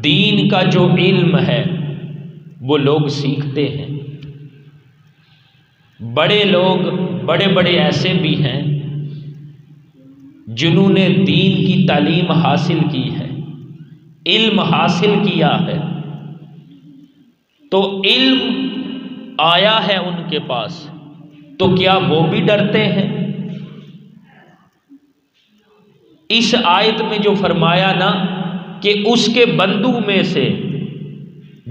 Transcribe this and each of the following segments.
دین کا جو علم ہے وہ لوگ سیکھتے ہیں۔ بڑے لوگ بڑے بڑے ایسے بھی ہیں جنہوں نے دین کی تعلیم حاصل کی ہے، علم حاصل کیا ہے، تو علم آیا ہے ان کے پاس، تو کیا وہ بھی ڈرتے ہیں؟ اس آیت میں جو فرمایا نا کہ اس کے بندوں میں سے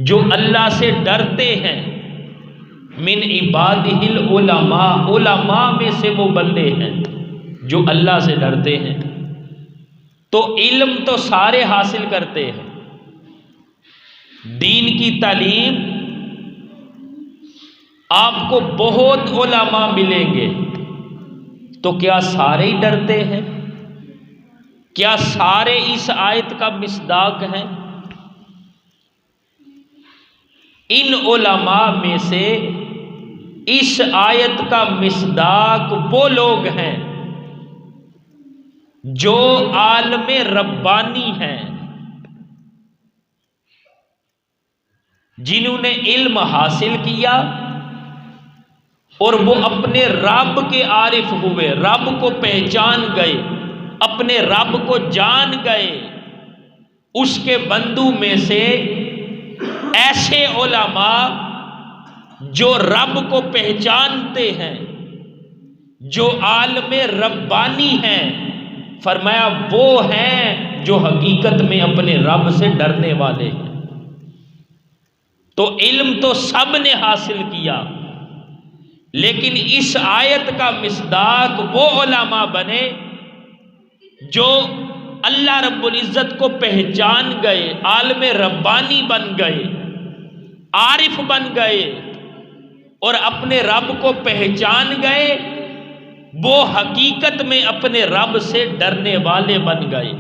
جو اللہ سے ڈرتے ہیں، من عبادہ العلماء، علماء میں سے وہ بندے ہیں جو اللہ سے ڈرتے ہیں۔ تو علم تو سارے حاصل کرتے ہیں، دین کی تعلیم آپ کو بہت علماء ملیں گے، تو کیا سارے ہی ڈرتے ہیں؟ کیا سارے اس آیت کا مصداق ہیں؟ ان علماء میں سے اس آیت کا مصداق وہ لوگ ہیں جو عالم ربانی ہیں، جنہوں نے علم حاصل کیا اور وہ اپنے رب کے عارف ہوئے، رب کو پہچان گئے، اپنے رب کو جان گئے۔ اس کے بندوں میں سے ایسے علماء جو رب کو پہچانتے ہیں، جو عالم ربانی ہیں، فرمایا وہ ہیں جو حقیقت میں اپنے رب سے ڈرنے والے ہیں۔ تو علم تو سب نے حاصل کیا، لیکن اس آیت کا مصداق وہ علماء بنے جو اللہ رب العزت کو پہچان گئے، عالم ربانی بن گئے، عارف بن گئے، اور اپنے رب کو پہچان گئے، وہ حقیقت میں اپنے رب سے ڈرنے والے بن گئے۔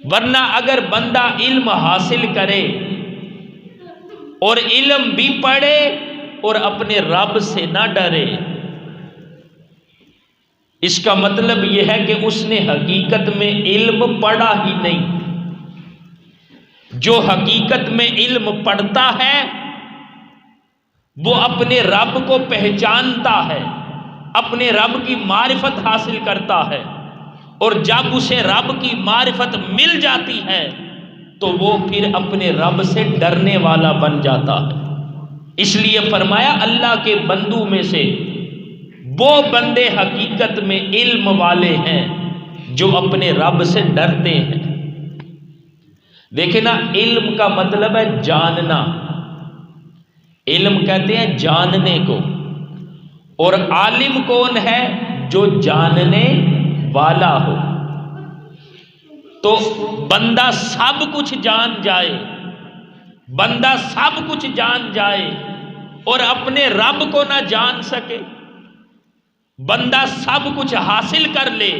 ورنہ اگر بندہ علم حاصل کرے اور علم بھی پڑھے اور اپنے رب سے نہ ڈرے، اس کا مطلب یہ ہے کہ اس نے حقیقت میں علم پڑھا ہی نہیں۔ جو حقیقت میں علم پڑھتا ہے وہ اپنے رب کو پہچانتا ہے، اپنے رب کی معرفت حاصل کرتا ہے، اور جب اسے رب کی معرفت مل جاتی ہے تو وہ پھر اپنے رب سے ڈرنے والا بن جاتا ہے۔ اس لیے فرمایا اللہ کے بندوں میں سے وہ بندے حقیقت میں علم والے ہیں جو اپنے رب سے ڈرتے ہیں۔ دیکھیں نا، علم کا مطلب ہے جاننا، علم کہتے ہیں جاننے کو، اور عالم کون ہے؟ جو جاننے والا ہو۔ تو بندہ سب کچھ جان جائے، بندہ سب کچھ جان جائے اور اپنے رب کو نہ جان سکے، بندہ سب کچھ حاصل کر لے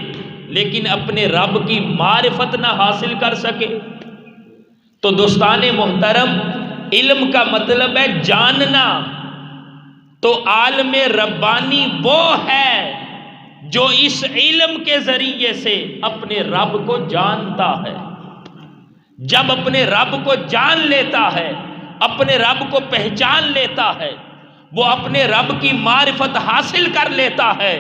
لیکن اپنے رب کی معرفت نہ حاصل کر سکے، تو دوستان محترم، علم کا مطلب ہے جاننا۔ تو عالم ربانی وہ ہے جو اس علم کے ذریعے سے اپنے رب کو جانتا ہے۔ جب اپنے رب کو جان لیتا ہے، اپنے رب کو پہچان لیتا ہے، وہ اپنے رب کی معرفت حاصل کر لیتا ہے،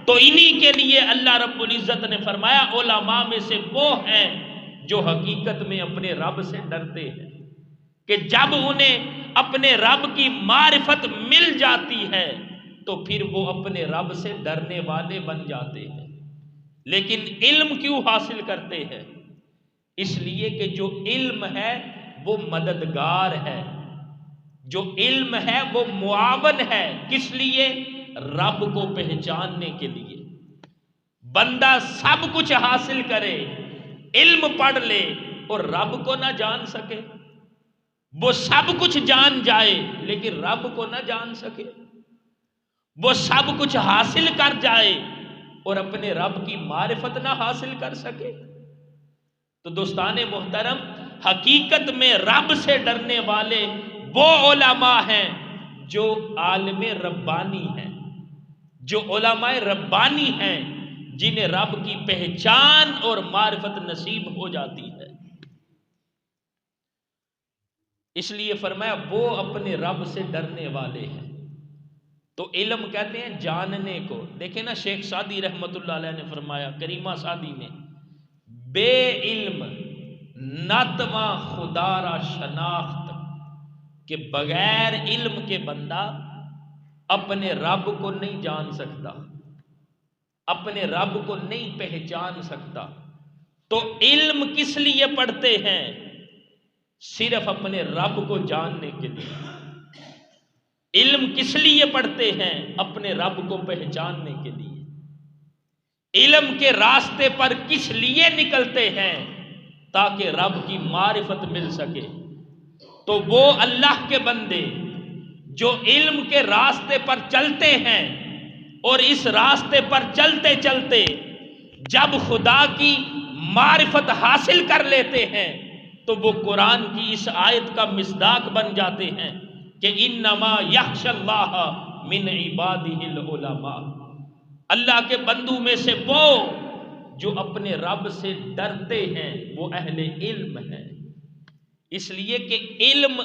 تو انہی کے لیے اللہ رب العزت نے فرمایا علماء میں سے وہ ہیں جو حقیقت میں اپنے رب سے ڈرتے ہیں، کہ جب انہیں اپنے رب کی معرفت مل جاتی ہے تو پھر وہ اپنے رب سے ڈرنے والے بن جاتے ہیں۔ لیکن علم کیوں حاصل کرتے ہیں؟ اس لیے کہ جو علم ہے وہ مددگار ہے، جو علم ہے وہ معاون ہے۔ کس لیے؟ رب کو پہچاننے کے لیے۔ بندہ سب کچھ حاصل کرے، علم پڑھ لے اور رب کو نہ جان سکے، وہ سب کچھ جان جائے لیکن رب کو نہ جان سکے، وہ سب کچھ حاصل کر جائے اور اپنے رب کی معرفت نہ حاصل کر سکے۔ تو دوستان محترم، حقیقت میں رب سے ڈرنے والے وہ علماء ہیں جو عالم ربانی ہیں، جو علماء ربانی ہیں، جنہیں رب کی پہچان اور معرفت نصیب ہو جاتی ہے۔ اس لیے فرمایا وہ اپنے رب سے ڈرنے والے ہیں۔ تو علم کہتے ہیں جاننے کو۔ دیکھیں نا شیخ سعدی رحمت اللہ علیہ نے فرمایا، کریمہ سعدی نے، بے علم نتواں خدا را شناخت، کہ بغیر علم کے بندہ اپنے رب کو نہیں جان سکتا، اپنے رب کو نہیں پہچان سکتا۔ تو علم کس لیے پڑھتے ہیں؟ صرف اپنے رب کو جاننے کے لیے۔ علم کس لیے پڑھتے ہیں؟ اپنے رب کو پہچاننے کے لیے۔ علم کے راستے پر کس لیے نکلتے ہیں؟ تاکہ رب کی معرفت مل سکے۔ تو وہ اللہ کے بندے جو علم کے راستے پر چلتے ہیں اور اس راستے پر چلتے چلتے جب خدا کی معرفت حاصل کر لیتے ہیں تو وہ قرآن کی اس آیت کا مصداق بن جاتے ہیں کہ انما یخشی اللہ من عبادہ العلماء، اللہ کے بندوں میں سے وہ جو اپنے رب سے ڈرتے ہیں وہ اہل علم ہیں۔ اس لیے کہ علم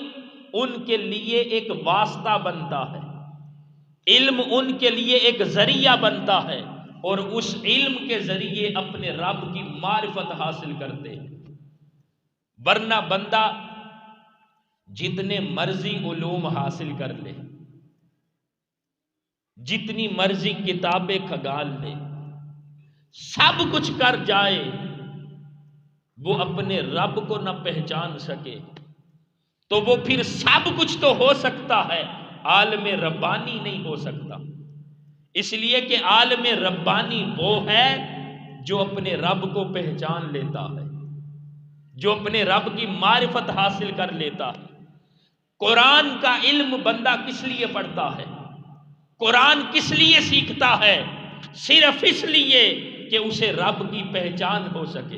ان کے لیے ایک واسطہ بنتا ہے، علم ان کے لیے ایک ذریعہ بنتا ہے، اور اس علم کے ذریعے اپنے رب کی معرفت حاصل کرتے ہیں۔ ورنہ بندہ جتنے مرضی علوم حاصل کر لے، جتنی مرضی کتابیں کھگال لے، سب کچھ کر جائے، وہ اپنے رب کو نہ پہچان سکے تو وہ پھر سب کچھ تو ہو سکتا ہے، عالم ربانی نہیں ہو سکتا۔ اس لیے کہ عالم ربانی وہ ہے جو اپنے رب کو پہچان لیتا ہے، جو اپنے رب کی معرفت حاصل کر لیتا ہے۔ قرآن کا علم بندہ کس لیے پڑھتا ہے؟ قرآن کس لیے سیکھتا ہے؟ صرف اس لیے کہ اسے رب کی پہچان ہو سکے،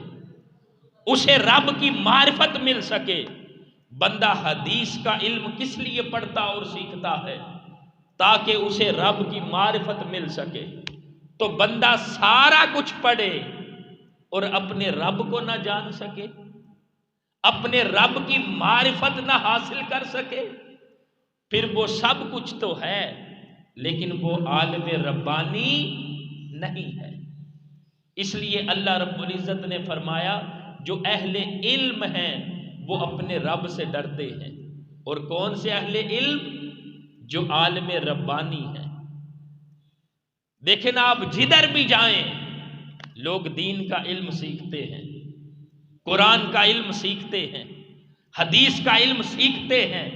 اسے رب کی معرفت مل سکے۔ بندہ حدیث کا علم کس لیے پڑھتا اور سیکھتا ہے؟ تاکہ اسے رب کی معرفت مل سکے۔ تو بندہ سارا کچھ پڑھے اور اپنے رب کو نہ جان سکے، اپنے رب کی معرفت نہ حاصل کر سکے، پھر وہ سب کچھ تو ہے لیکن وہ عالم ربانی نہیں ہے۔ اس لیے اللہ رب العزت نے فرمایا جو اہل علم ہیں وہ اپنے رب سے ڈرتے ہیں۔ اور کون سے اہل علم؟ جو عالم ربانی ہیں۔ دیکھیں نا آپ جدھر بھی جائیں لوگ دین کا علم سیکھتے ہیں، قرآن کا علم سیکھتے ہیں، حدیث کا علم سیکھتے ہیں۔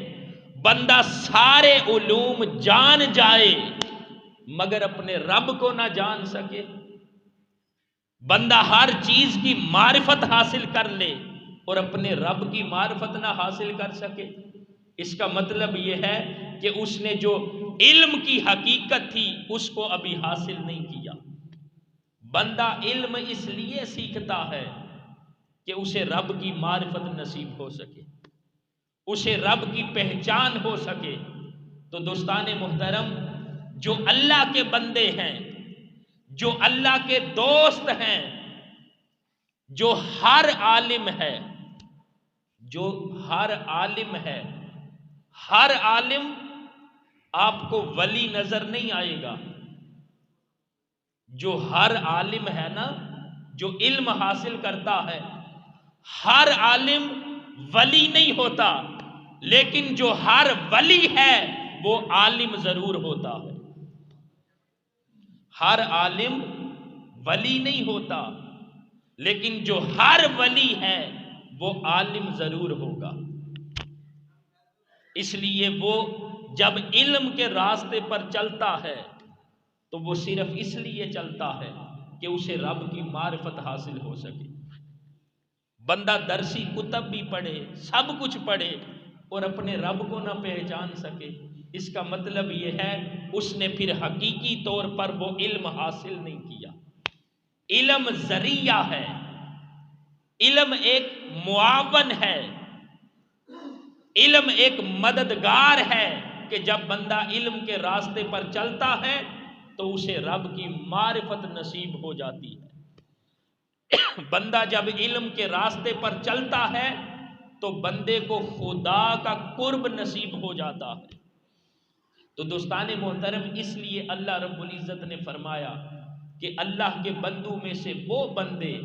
بندہ سارے علوم جان جائے مگر اپنے رب کو نہ جان سکے، بندہ ہر چیز کی معرفت حاصل کر لے اور اپنے رب کی معرفت نہ حاصل کر سکے، اس کا مطلب یہ ہے کہ اس نے جو علم کی حقیقت تھی اس کو ابھی حاصل نہیں کیا۔ بندہ علم اس لیے سیکھتا ہے کہ اسے رب کی معرفت نصیب ہو سکے، اسے رب کی پہچان ہو سکے۔ تو دوستان محترم، جو اللہ کے بندے ہیں، جو اللہ کے دوست ہیں، جو ہر عالم ہے، جو ہر عالم ہے، ہر عالم آپ کو ولی نظر نہیں آئے گا۔ جو ہر عالم ہے نا، جو علم حاصل کرتا ہے، ہر عالم ولی نہیں ہوتا، لیکن جو ہر ولی ہے وہ عالم ضرور ہوتا ہے۔ ہر عالم ولی نہیں ہوتا لیکن جو ہر ولی ہے وہ عالم ضرور ہوگا۔ اس لیے وہ جب علم کے راستے پر چلتا ہے تو وہ صرف اس لیے چلتا ہے کہ اسے رب کی معرفت حاصل ہو سکے۔ بندہ درسی کتب بھی پڑھے، سب کچھ پڑھے اور اپنے رب کو نہ پہچان سکے، اس کا مطلب یہ ہے اس نے پھر حقیقی طور پر وہ علم حاصل نہیں کیا۔ علم ذریعہ ہے، علم ایک معاون ہے، علم ایک مددگار ہے کہ جب بندہ علم کے راستے پر چلتا ہے تو اسے رب کی معرفت نصیب ہو جاتی ہے۔ بندہ جب علم کے راستے پر چلتا ہے تو بندے کو خدا کا قرب نصیب ہو جاتا ہے۔ تو دوستان محترم، اس لیے اللہ رب العزت نے فرمایا کہ اللہ کے بندوں میں سے وہ بندے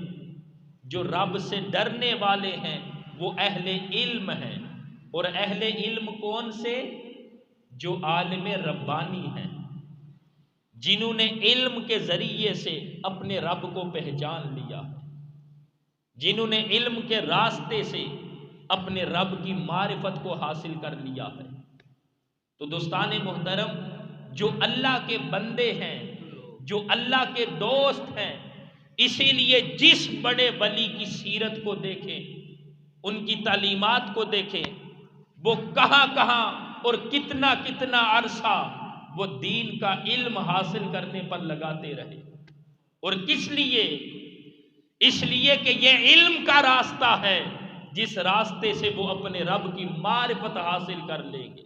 جو رب سے ڈرنے والے ہیں وہ اہل علم ہیں۔ اور اہل علم کون سے؟ جو عالم ربانی ہیں، جنہوں نے علم کے ذریعے سے اپنے رب کو پہچان لیا، جنہوں نے علم کے راستے سے اپنے رب کی معرفت کو حاصل کر لیا ہے۔ تو دوستان محترم، جو اللہ کے بندے ہیں، جو اللہ کے دوست ہیں، اسی لیے جس بڑے ولی کی سیرت کو دیکھیں، ان کی تعلیمات کو دیکھیں، وہ کہاں کہاں اور کتنا کتنا عرصہ وہ دین کا علم حاصل کرنے پر لگاتے رہے۔ اور کس لیے؟ اس لیے کہ یہ علم کا راستہ ہے جس راستے سے وہ اپنے رب کی معرفت حاصل کر لیں گے،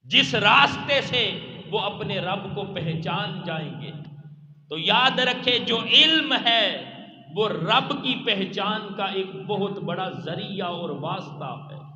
جس راستے سے وہ اپنے رب کو پہچان جائیں گے۔ تو یاد رکھے، جو علم ہے وہ رب کی پہچان کا ایک بہت بڑا ذریعہ اور واسطہ ہے۔